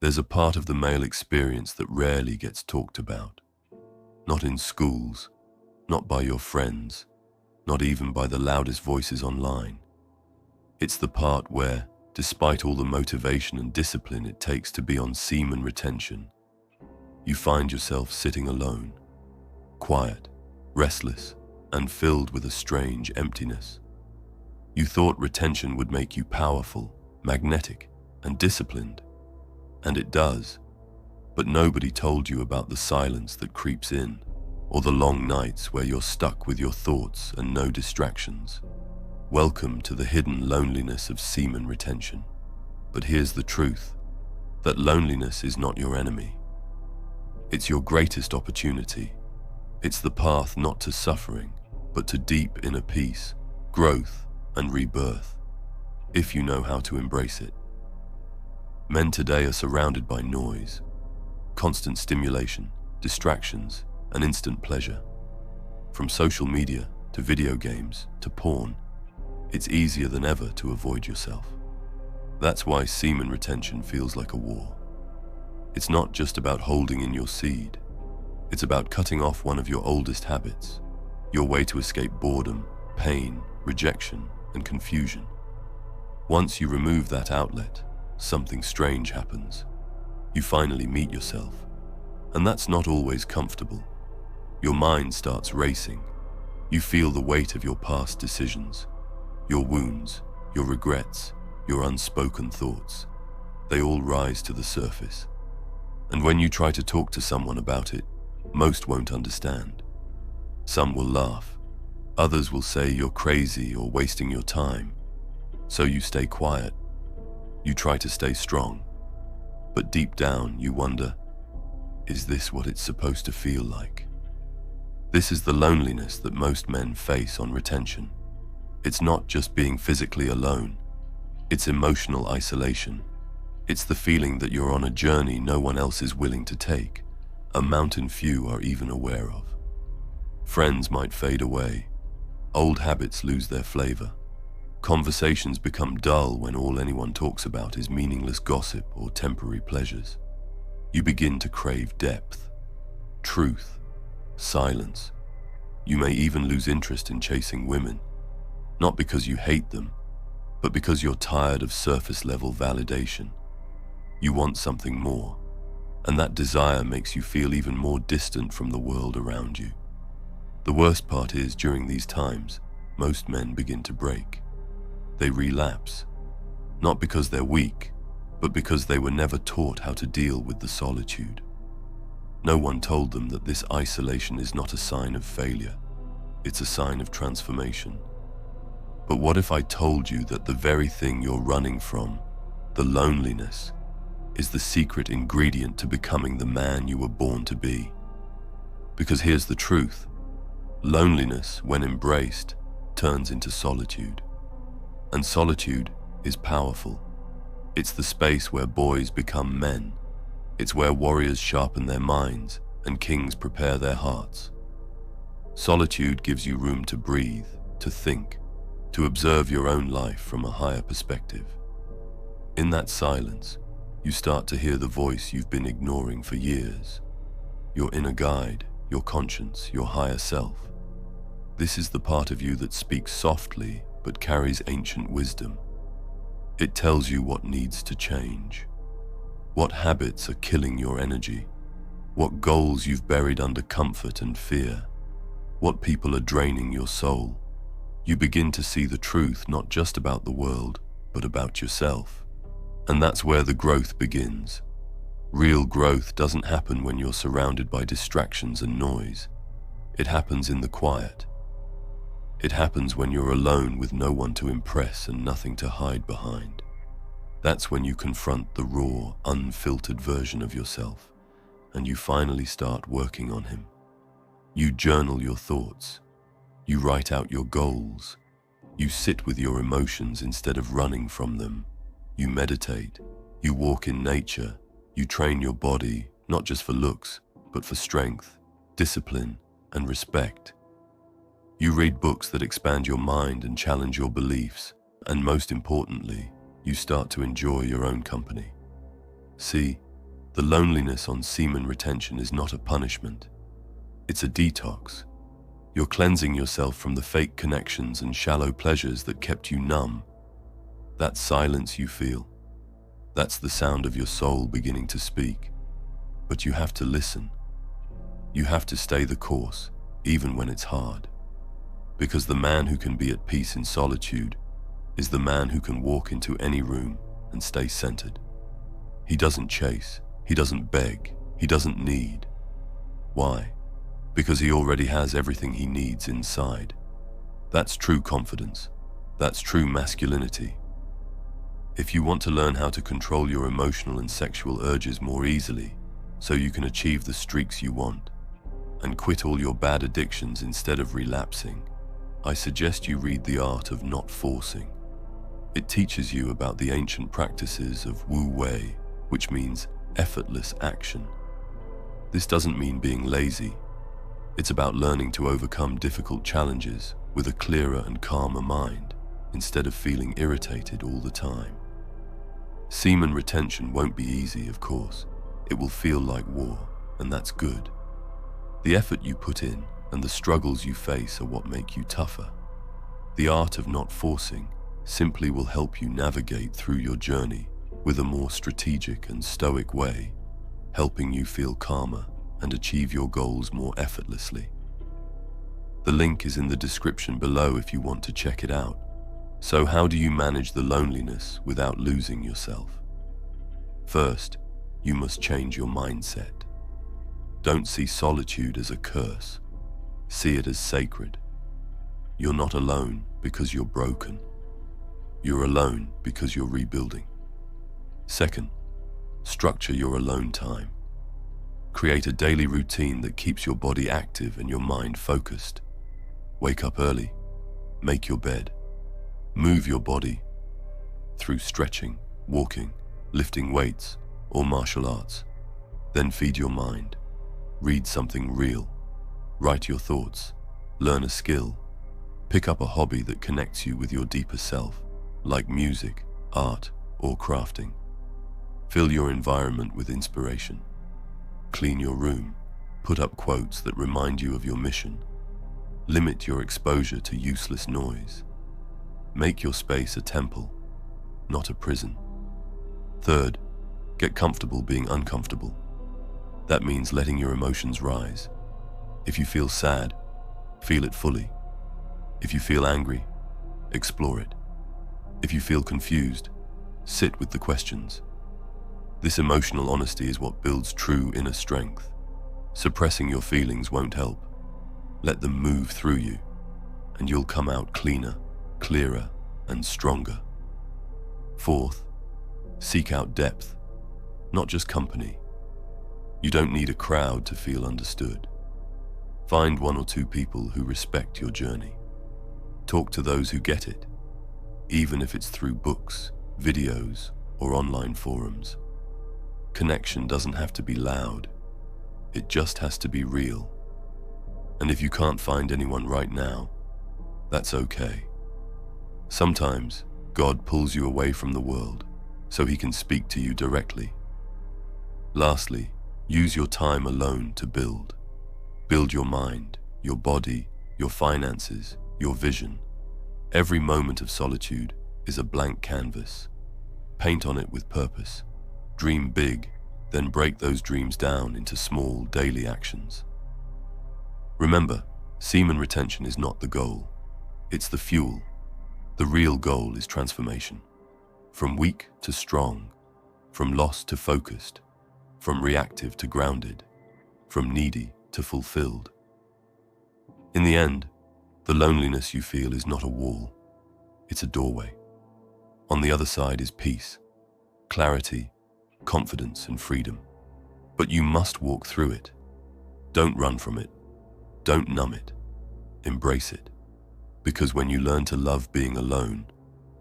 There's a part of the male experience that rarely gets talked about. Not in schools, not by your friends, not even by the loudest voices online. It's the part where, despite all the motivation and discipline it takes to be on semen retention, you find yourself sitting alone, quiet, restless, and filled with a strange emptiness. You thought retention would make you powerful, magnetic, and disciplined, and it does, but nobody told you about the silence that creeps in, or the long nights where you're stuck with your thoughts and no distractions. Welcome to the hidden loneliness of semen retention. But here's the truth, that loneliness is not your enemy. It's your greatest opportunity. It's the path not to suffering, but to deep inner peace, growth, and rebirth, if you know how to embrace it. Men today are surrounded by noise, constant stimulation, distractions, and instant pleasure. From social media to video games to porn, it's easier than ever to avoid yourself. That's why semen retention feels like a war. It's not just about holding in your seed. It's about cutting off one of your oldest habits, your way to escape boredom, pain, rejection, and confusion. Once you remove that outlet, something strange happens. You finally meet yourself, and that's not always comfortable. Your mind starts racing. You feel the weight of your past decisions, your wounds, your regrets, your unspoken thoughts. They all rise to the surface. And when you try to talk to someone about it, most won't understand. Some will laugh. Others will say you're crazy or wasting your time. So you stay quiet. You try to stay strong. But deep down, you wonder, is this what it's supposed to feel like? This is the loneliness that most men face on retention. It's not just being physically alone. It's emotional isolation. It's the feeling that you're on a journey no one else is willing to take, a mountain few are even aware of. Friends might fade away. Old habits lose their flavor. Conversations become dull when all anyone talks about is meaningless gossip or temporary pleasures. You begin to crave depth, truth, silence. You may even lose interest in chasing women, not because you hate them, but because you're tired of surface-level validation. You want something more, and that desire makes you feel even more distant from the world around you. The worst part is, during these times, most men begin to break. They relapse, not because they're weak, but because they were never taught how to deal with the solitude. No one told them that this isolation is not a sign of failure, it's a sign of transformation. But what if I told you that the very thing you're running from, the loneliness, is the secret ingredient to becoming the man you were born to be? Because here's the truth. Loneliness, when embraced, turns into solitude. And solitude is powerful. It's the space where boys become men. It's where warriors sharpen their minds and kings prepare their hearts. Solitude gives you room to breathe, to think, to observe your own life from a higher perspective. In that silence, you start to hear the voice you've been ignoring for years. Your inner guide, your conscience, your higher self. This is the part of you that speaks softly but carries ancient wisdom. It tells you what needs to change, what habits are killing your energy, what goals you've buried under comfort and fear, what people are draining your soul. You begin to see the truth not just about the world, but about yourself. And that's where the growth begins. Real growth doesn't happen when you're surrounded by distractions and noise. It happens in the quiet. It happens when you're alone with no one to impress and nothing to hide behind. That's when you confront the raw, unfiltered version of yourself, and you finally start working on him. You journal your thoughts. You write out your goals. You sit with your emotions instead of running from them. You meditate. You walk in nature. You train your body, not just for looks, but for strength, discipline, and respect. You read books that expand your mind and challenge your beliefs, and most importantly, you start to enjoy your own company. See, The loneliness on semen retention is not a punishment. It's a detox. You're cleansing yourself from the fake connections and shallow pleasures that kept you numb. That silence you feel, that's the sound of your soul beginning to speak. But you have to listen. You have to stay the course, even when it's hard. Because the man who can be at peace in solitude is the man who can walk into any room and stay centered. He doesn't chase, he doesn't beg, he doesn't need. Why? Because he already has everything he needs inside. That's true confidence. That's true masculinity. If you want to learn how to control your emotional and sexual urges more easily, so you can achieve the streaks you want, and quit all your bad addictions instead of relapsing, I suggest you read The Art of Not Forcing. It teaches you about the ancient practices of Wu Wei, which means effortless action. This doesn't mean being lazy. It's about learning to overcome difficult challenges with a clearer and calmer mind, instead of feeling irritated all the time. Semen retention won't be easy, of course. It will feel like war, and that's good. The effort you put in and the struggles you face are what make you tougher. The art of not forcing simply will help you navigate through your journey with a more strategic and stoic way, helping you feel calmer and achieve your goals more effortlessly. The link is in the description below if you want to check it out. So how do you manage the loneliness without losing yourself? First, you must change your mindset. Don't see solitude as a curse. See it as sacred. You're not alone because you're broken. You're alone because you're rebuilding. Second, structure your alone time. Create a daily routine that keeps your body active and your mind focused. Wake up early. Make your bed. Move your body through stretching, walking, lifting weights, or martial arts. Then feed your mind. Read something real. Write your thoughts. Learn a skill. Pick up a hobby that connects you with your deeper self, like music, art, or crafting. Fill your environment with inspiration. Clean your room. Put up quotes that remind you of your mission. Limit your exposure to useless noise. Make your space a temple, not a prison. Third, get comfortable being uncomfortable. That means letting your emotions rise. If you feel sad, feel it fully. If you feel angry, explore it. If you feel confused, sit with the questions. This emotional honesty is what builds true inner strength. Suppressing your feelings won't help. Let them move through you, and you'll come out cleaner, clearer, and stronger. Fourth, seek out depth, not just company. You don't need a crowd to feel understood. Find one or two people who respect your journey. Talk to those who get it, even if it's through books, videos, or online forums. Connection doesn't have to be loud. It just has to be real. And if you can't find anyone right now, that's okay. Sometimes God pulls you away from the world so he can speak to you directly. Lastly, use your time alone to build. Build your mind, your body, your finances, your vision. Every moment of solitude is a blank canvas. Paint on it with purpose. Dream big, then break those dreams down into small daily actions. Remember, semen retention is not the goal. It's the fuel. The real goal is transformation. From weak to strong, from lost to focused, from reactive to grounded, from needy to fulfilled. In the end, the loneliness you feel is not a wall, it's a doorway. On the other side is peace, clarity, confidence, and freedom. But you must walk through it. Don't run from it. Don't numb it. Embrace it. Because when you learn to love being alone,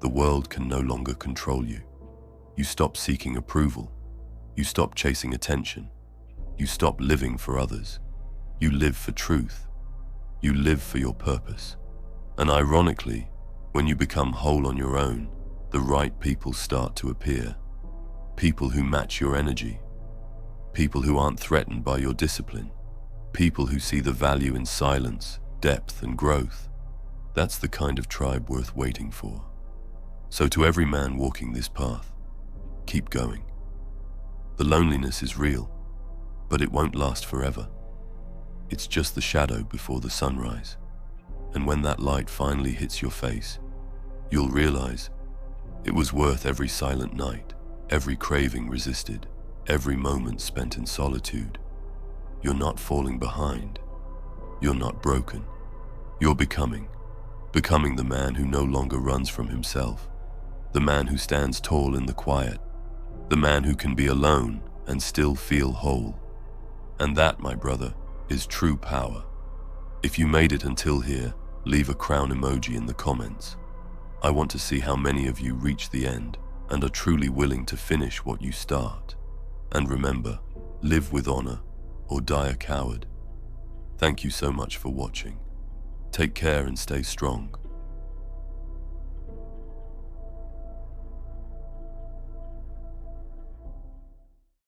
the world can no longer control you. You stop seeking approval. You stop chasing attention. You stop living for others. You live for truth. You live for your purpose. And ironically, when you become whole on your own, the right people start to appear. People who match your energy. People who aren't threatened by your discipline. People who see the value in silence, depth, and growth. That's the kind of tribe worth waiting for. So to every man walking this path, keep going. The loneliness is real, but it won't last forever. It's just the shadow before the sunrise. And when that light finally hits your face, you'll realize it was worth every silent night, every craving resisted, every moment spent in solitude. You're not falling behind. You're not broken. You're becoming the man who no longer runs from himself, the man who stands tall in the quiet, the man who can be alone and still feel whole. And that, my brother, is true power. If you made it until here, leave a crown emoji in the comments. I want to see how many of you reach the end and are truly willing to finish what you start. And remember, live with honor or die a coward. Thank you so much for watching. Take care and stay strong.